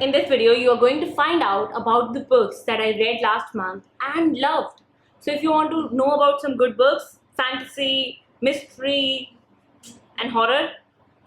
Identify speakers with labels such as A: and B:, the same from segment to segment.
A: In this video, you are going to find out about the books that I read last month and loved. So if you want to know about some good books, fantasy, mystery and horror,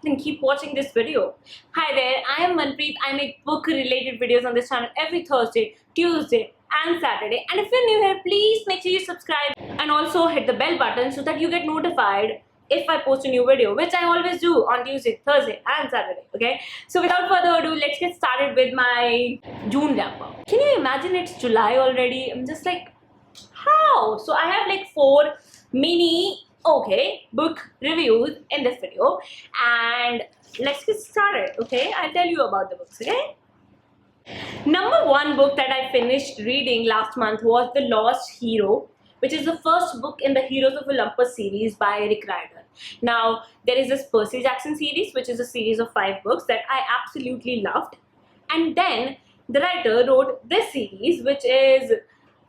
A: then keep watching this video. Hi there, I am Manpreet. I make book related videos on this channel every Thursday, Tuesday and Saturday. And if you're new here, please make sure you subscribe and also hit the bell button so that you get notified if I post a new video, which I always do on Tuesday, Thursday and Saturday. Okay, so without further ado, let's get started with my June wrap up. Can you imagine it's July already? I'm just like, how? So I have like 4 mini book reviews in this video, and let's get started. Okay, I'll tell you about the books. Okay, number 1 book that I finished reading last month was The Lost Hero, which is the first book in the Heroes of Olympus series by Rick Riordan. Now, there is this Percy Jackson series, which is a series of 5 books that I absolutely loved. And then the writer wrote this series, which is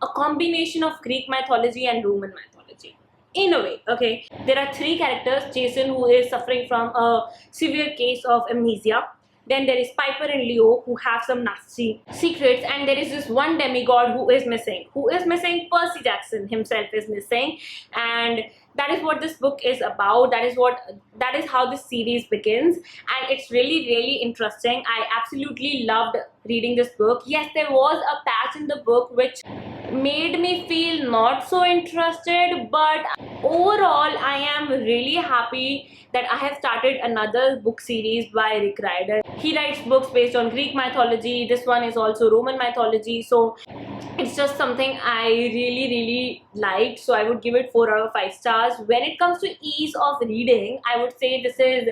A: a combination of Greek mythology and Roman mythology. In a way, okay? There are 3 characters. Jason, who is suffering from a severe case of amnesia. Then there is Piper and Leo, who have some nasty secrets, and there is this one demigod who is missing. Percy Jackson himself is missing, and that is what this book is about. That is how this series begins, and it's really interesting. I absolutely loved reading this book. Yes, there was a patch in the book which made me feel not so interested, but overall I am really happy that I have started another book series by Rick Riordan. He writes books based on Greek mythology. This one is also Roman mythology, so it's just something I really liked. So I would give it 4 out of 5 stars. When it comes to ease of reading, I would say this is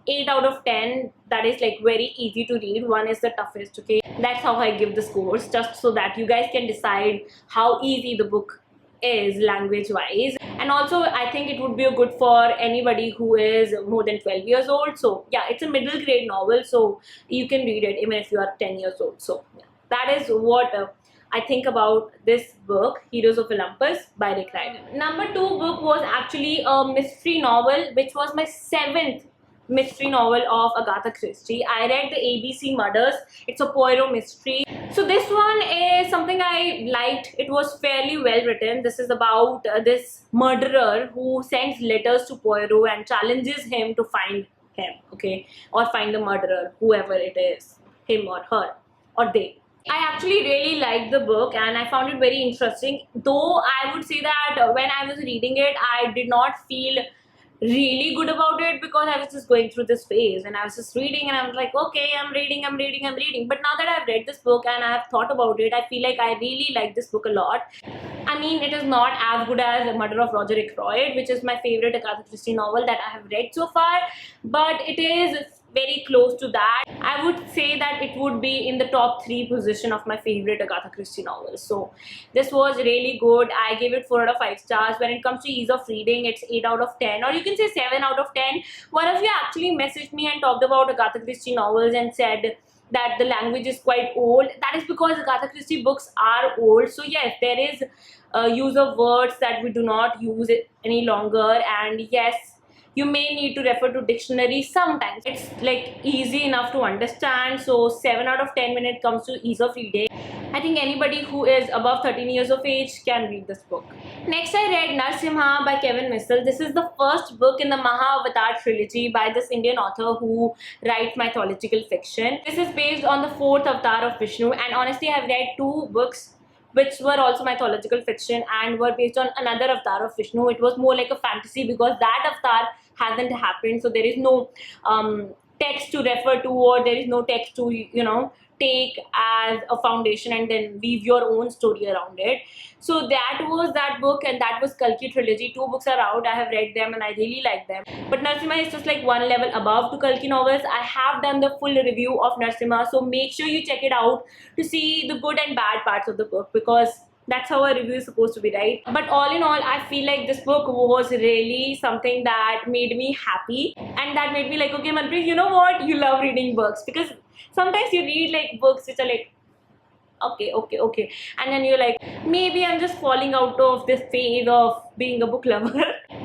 A: 8 out of 10. That is like very easy to read. 1 is the toughest. Okay, that's how I give the scores, just so that you guys can decide how easy the book is language wise. And also I think it would be a good for anybody who is more than 12 years old. So yeah, it's a middle grade novel, so you can read it even if you are 10 years old. So yeah, that is what I think about this book, Heroes of Olympus by Rick Riordan. Number 2 book was actually a mystery novel, which was my 7th mystery novel of Agatha Christie. I read the ABC Murders. It's a Poirot mystery. So this one is something I liked. It was fairly well written. This is about this murderer who sends letters to Poirot and challenges him to find him, okay, or find the murderer, whoever it is, him or her or they. I actually really liked the book and I found it very interesting, though I would say that when I was reading it, I did not feel really good about it because I was just going through this phase and I was just reading and I was like, okay, I'm reading. But now that I've read this book and I have thought about it, I feel like I really like this book a lot. I mean, it is not as good as The Murder of Roger Ackroyd, which is my favorite Agatha Christie novel that I have read so far, but it is very close to that. I would say that it would be in the top 3 position of my favorite Agatha Christie novels. So this was really good. I gave it 4 out of 5 stars. When it comes to ease of reading, it's 8 out of 10, or you can say 7 out of 10. One of you actually messaged me and talked about Agatha Christie novels and said that the language is quite old. That is because Agatha Christie books are old. So yes, there is use of words that we do not use any longer, and yes, you may need to refer to dictionary sometimes. It's like easy enough to understand. So 7 out of 10 when it comes to ease of reading. I think anybody who is above 13 years of age can read this book. Next, I read Narasimha by Kevin Missal. This is the first book in the Mahabharata trilogy by this Indian author who writes mythological fiction. This is based on the 4th avatar of Vishnu, and honestly, I've read 2 books which were also mythological fiction and were based on another avatar of Vishnu. It was more like a fantasy because that avatar hasn't happened, so there is no text to refer to, or there is no text to, you know, take as a foundation and then weave your own story around it. So that was that book, and that was Kalki trilogy. 2 books are out. I have read them and I really like them. But Narasimha is just like 1 level above to Kalki novels. I have done the full review of Narasimha, so make sure you check it out to see the good and bad parts of the book, because that's how a review is supposed to be, right? But all in all, I feel like this book was really something that made me happy, and that made me like, okay, Manpreet, you know what? You love reading books, because sometimes you read like books which are like, okay, and then you're like, maybe I'm just falling out of this phase of being a book lover.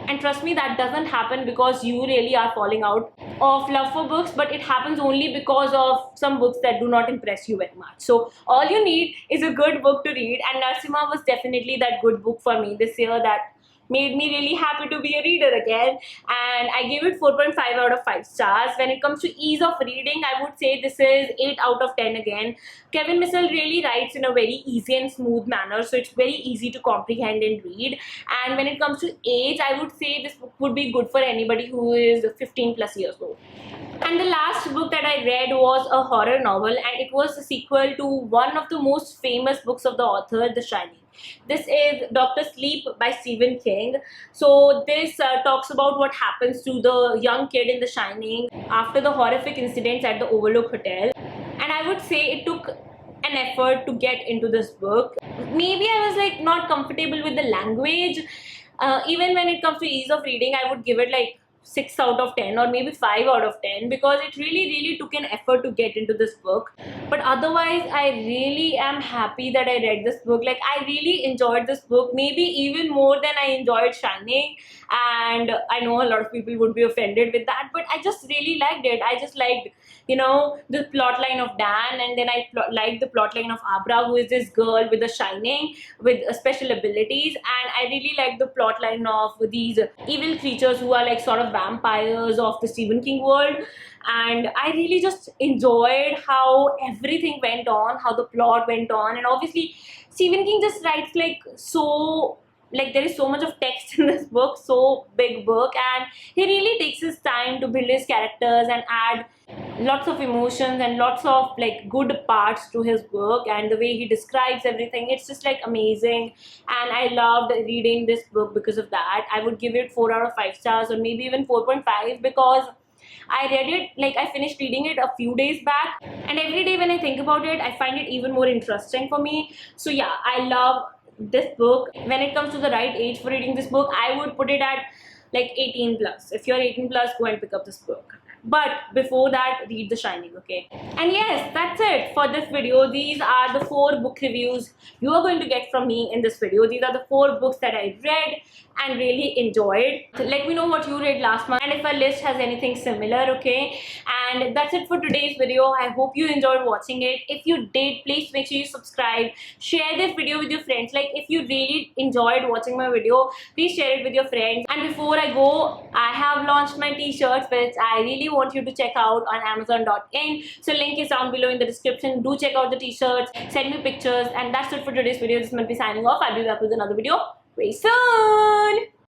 A: And trust me, that doesn't happen because you really are falling out of love for books, but it happens only because of some books that do not impress you very much. So all you need is a good book to read, and Narasimha was definitely that good book for me this year that made me really happy to be a reader again, and I gave it 4.5 out of 5 stars. When it comes to ease of reading, I would say this is 8 out of 10 again. Kevin Missal really writes in a very easy and smooth manner, so it's very easy to comprehend and read. And when it comes to age, I would say this book would be good for anybody who is 15 plus years old. And the last book that I read was a horror novel, and it was a sequel to one of the most famous books of the author, The Shining. This is Dr. Sleep by Stephen King. So this talks about what happens to the young kid in The Shining after the horrific incidents at the Overlook Hotel. And I would say it took an effort to get into this book. Maybe I was like not comfortable with the language. Even when it comes to ease of reading, I would give it like 6 out of 10 or maybe 5 out of 10 because it really took an effort to get into this book. But otherwise, I really am happy that I read this book. Like, I really enjoyed this book, maybe even more than I enjoyed Shining. And I know a lot of people would be offended with that, but I just really liked it. I just liked, you know, the plotline of Dan, and then I liked the plotline of Abra, who is this girl with the Shining with special abilities, and I really liked the plotline of these evil creatures who are like sort of vampires of the Stephen King world. And I really just enjoyed how everything went on, how the plot went on. And obviously Stephen King just writes like so, like there is so much of text in this book, so big book, and he really takes his time to build his characters and add lots of emotions and lots of like good parts to his book. And the way he describes everything, it's just like amazing, and I loved reading this book because of that. I would give it 4 out of 5 stars, or maybe even 4.5, because I read it, like I finished reading it a few days back, and every day when I think about it, I find it even more interesting for me. So yeah, I love this book. When it comes to the right age for reading this book, I would put it at like 18 plus. If you're 18 plus, go and pick up this book. But before that, read The Shining, okay? And yes, that's it for this video. These are the 4 book reviews you are going to get from me in this video. These are the 4 books that I read and really enjoyed. So let me know what you read last month and if our list has anything similar, okay? And that's it for today's video. I hope you enjoyed watching it. If you did, please make sure you subscribe. Share this video with your friends. Like, if you really enjoyed watching my video, please share it with your friends. And before I go, I have launched my t-shirts, which I really want you to check out on amazon.in. So link is down below in the description. Do check out the t-shirts, send me pictures. And that's it for today's video. This is Manvi signing off. I'll be back with another video very soon.